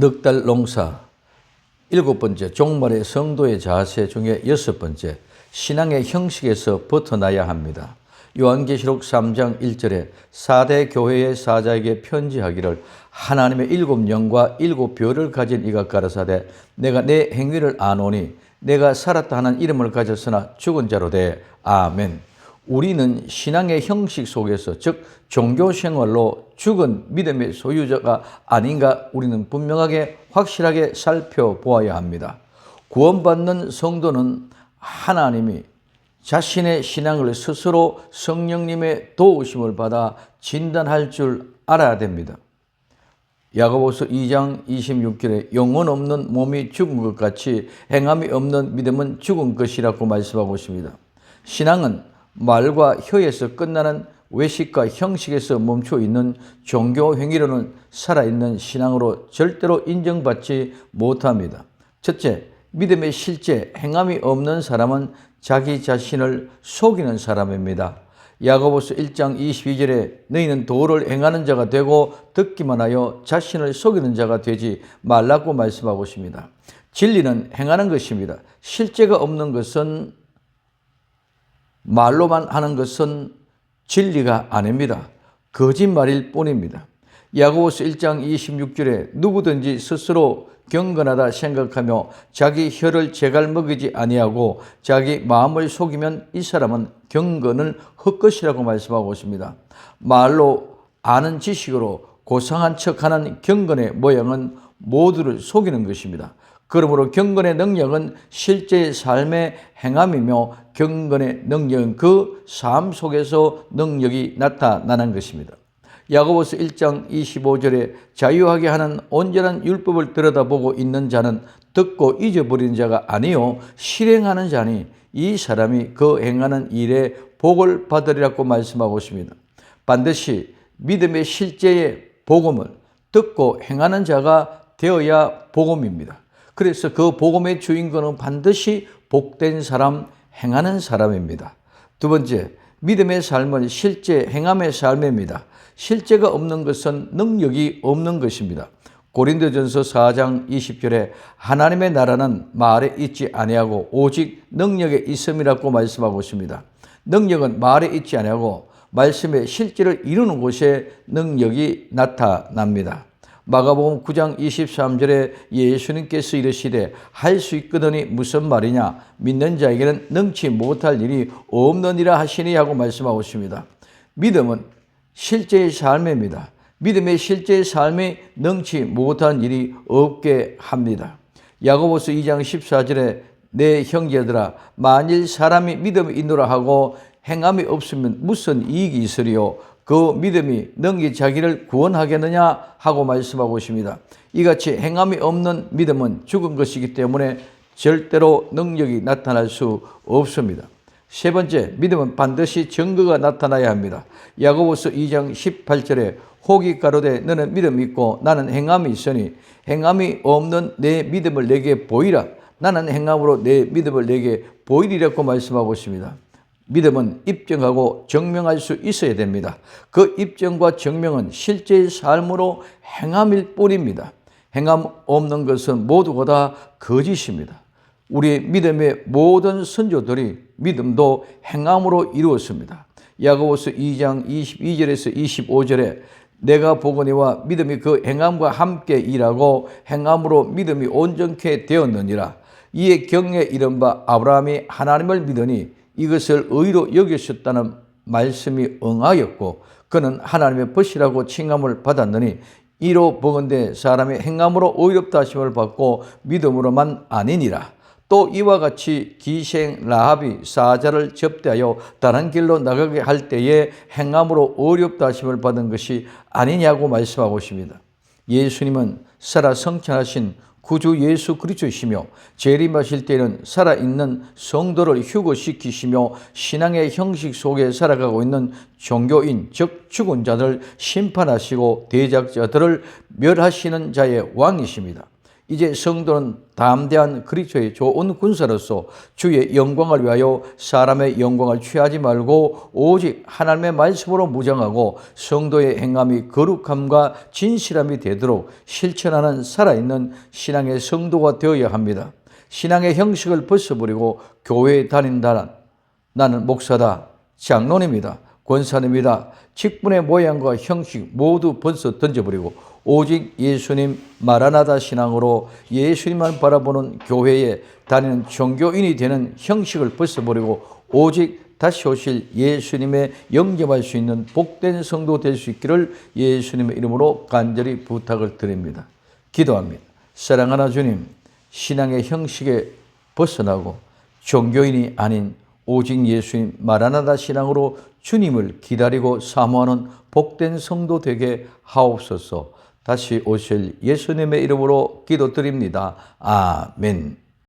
넉 달 농사, 7번째 종말의 성도의 자세 중에 6번째, 신앙의 형식에서 벗어나야 합니다. 요한계시록 3장 1절에 4대 교회의 사자에게 편지하기를 하나님의 7영과 7별을 가진 이가 가라사대 내가 내 행위를 아노니 내가 살았다 하는 이름을 가졌으나 죽은 자로 돼. 아멘. 우리는 신앙의 형식 속에서, 즉 종교 생활로 죽은 믿음의 소유자가 아닌가 우리는 분명하게 확실하게 살펴보아야 합니다. 구원받는 성도는 하나님이 자신의 신앙을 스스로 성령님의 도우심을 받아 진단할 줄 알아야 됩니다. 야고보서 2장 26절에 영혼 없는 몸이 죽은 것 같이 행함이 없는 믿음은 죽은 것이라고 말씀하고 있습니다. 신앙은 말과 혀에서 끝나는 외식과 형식에서 멈춰 있는 종교 행위로는 살아있는 신앙으로 절대로 인정받지 못합니다. 첫째, 믿음의 실제 행함이 없는 사람은 자기 자신을 속이는 사람입니다. 야고보서 1장 22절에 너희는 도를 행하는 자가 되고 듣기만 하여 자신을 속이는 자가 되지 말라고 말씀하고 있습니다. 진리는 행하는 것입니다. 실제가 없는 것은, 말로만 하는 것은 진리가 아닙니다. 거짓말일 뿐입니다. 야고보서 1장 26절에 누구든지 스스로 경건하다 생각하며 자기 혀를 제갈 먹이지 아니하고 자기 마음을 속이면 이 사람은 경건을 헛것이라고 말씀하고 있습니다. 말로 아는 지식으로 고상한 척하는 경건의 모양은 모두를 속이는 것입니다. 그러므로 경건의 능력은 실제 삶의 행함이며 경건의 능력은 그 삶 속에서 능력이 나타나는 것입니다. 야고보서 1장 25절에 자유하게 하는 온전한 율법을 들여다보고 있는 자는 듣고 잊어버린 자가 아니요 실행하는 자니 이 사람이 그 행하는 일에 복을 받으리라고 말씀하고 있습니다. 반드시 믿음의 실제의 복음을 듣고 행하는 자가 되어야 복음입니다. 그래서 그 복음의 주인공은 반드시 복된 사람, 행하는 사람입니다. 두 번째, 믿음의 삶은 실제 행함의 삶입니다. 실제가 없는 것은 능력이 없는 것입니다. 고린도전서 4장 20절에 하나님의 나라는 말에 있지 아니하고 오직 능력에 있음이라고 말씀하고 있습니다. 능력은 말에 있지 아니하고 말씀의 실제를 이루는 곳에 능력이 나타납니다. 마가복음 9장 23절에 예수님께서 이르시되 할 수 있거든이 무슨 말이냐 믿는 자에게는 능치 못할 일이 없느니라 하시니 하고 말씀하고 있습니다. 믿음은 실제의 삶입니다. 믿음의 실제의 삶이 능치 못한 일이 없게 합니다. 야고보서 2장 14절에 내 형제들아 만일 사람이 믿음이 있노라 하고 행함이 없으면 무슨 이익이 있으리요 그 믿음이 능히 자기를 구원하겠느냐 하고 말씀하고 있습니다. 이같이 행함이 없는 믿음은 죽은 것이기 때문에 절대로 능력이 나타날 수 없습니다. 세 번째, 믿음은 반드시 증거가 나타나야 합니다. 야고보서 2장 18절에 혹이 가로되 너는 믿음이 있고 나는 행함이 있으니 행함이 없는 내 믿음을 내게 보이라. 나는 행함으로 내 믿음을 내게 보이리라고 말씀하고 있습니다. 믿음은 입증하고 증명할 수 있어야 됩니다. 그 입증과 증명은 실제의 삶으로 행함일 뿐입니다. 행함 없는 것은 모두가 다 거짓입니다. 우리 믿음의 모든 선조들이 믿음도 행함으로 이루었습니다. 야고보서 2장 22절에서 25절에 내가 보거니와 믿음이 그 행함과 함께 일하고 행함으로 믿음이 온전케 되었느니라. 이에 경에 이른바 아브라함이 하나님을 믿으니 이것을 의로 여기셨다는 말씀이 응하였고 그는 하나님의 벗이라고 칭함을 받았느니 이로 보건대 사람의 행함으로 의롭다 하심을 받고 믿음으로만 아니니라. 또 이와 같이 기생 라합이 사자를 접대하여 다른 길로 나가게 할 때에 행함으로 의롭다 하심을 받은 것이 아니냐고 말씀하고 있습니다. 예수님은 살아 성천하신 구주 예수 그리스도이시며 재림하실 때는 살아있는 성도를 휴거시키시며 신앙의 형식 속에 살아가고 있는 종교인 즉 죽은 자들 심판하시고 대적자들을 멸하시는 자의 왕이십니다. 이제 성도는 담대한 그리스도의 좋은 군사로서 주의 영광을 위하여 사람의 영광을 취하지 말고 오직 하나님의 말씀으로 무장하고 성도의 행함이 거룩함과 진실함이 되도록 실천하는 살아있는 신앙의 성도가 되어야 합니다. 신앙의 형식을 벗어버리고 교회에 다닌다는 나는 목사다, 장로님이다, 권사님이다, 직분의 모양과 형식 모두 벗어 던져버리고 오직 예수님 마라나다 신앙으로 예수님만 바라보는 교회에 다니는 종교인이 되는 형식을 벗어버리고 오직 다시 오실 예수님의 영접할 수 있는 복된 성도 될 수 있기를 예수님의 이름으로 간절히 부탁을 드립니다. 기도합니다. 사랑하는 주님, 신앙의 형식에 벗어나고 종교인이 아닌 오직 예수님 마라나다 신앙으로 주님을 기다리고 사모하는 복된 성도 되게 하옵소서. 다시 오실 예수님의 이름으로 기도드립니다. 아멘.